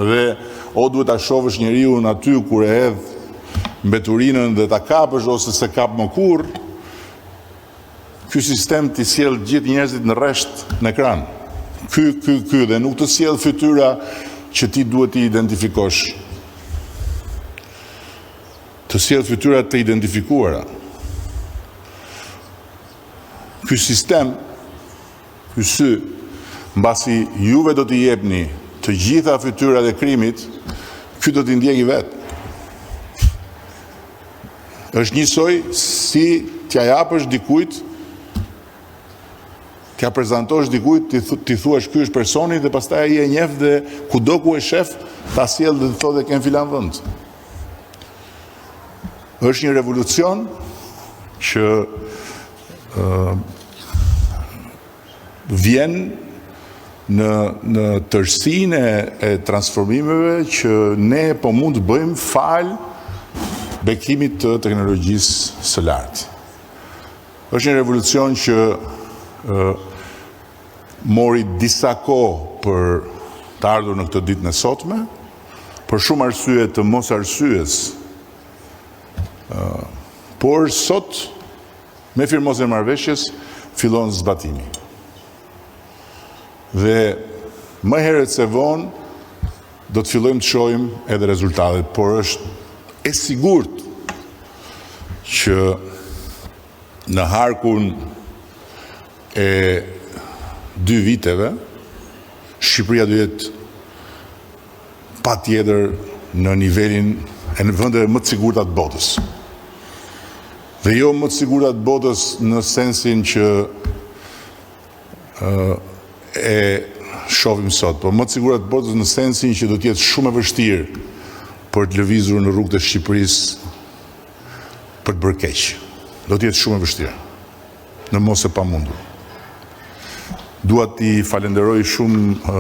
dhe o duhet ta shohësh njeriu aty kur e hedh mbeturinën dhe ta kapësh ose se kap më kurr. Ky sistem t'i sjell gjithë njerëzit në rresht në ekran. Ky dhe nuk të sjell fytyra që ti duhet t'i identifikosh. Të sjell fytyra të identifikuara. Ky sistem, ky sy, mbasi juve do t'i jepni të gjitha fytyrat e krimit, ky do t'i ndjeki vetë. Është njësoj si t'ja japësh dikujt, t'ja prezantosh dikujt, t'i thuash ky është personi dhe pastaj ai e njeh dhe kudo ku e shef, ta sjell dhe të thotë kem filan vend. Është një revolucion që vjen në tërësinë e transformimeve që ne po mund të bëjmë fal bekimit të teknologjisë së lartë. Është një revolucion që mori disa kohë për të ardhur në këtë ditë në sotme, për shumë arsye të mos arsyes. Por sot, me firmosën e marrëveshjes, fillon zbatimi. Dhe më herët se vonë, do të fillojmë të shohim edhe rezultatet, por është e sigurt që në harkun e 2 viteve, Shqipëria do jetë patjetër në nivelin e në vendet më të sigurta të botës. Dhe jo më të sigurta të botës në sensin që e shohim sot, por më të sigurta të botës në sensin që do të jetë shumë e vështirë për të lëvizur në rrugët e Shqipërisë për të bërë keq. Do të jetë shumë e vështirë, në mos e pamundur. Dua t'i falenderoj shumë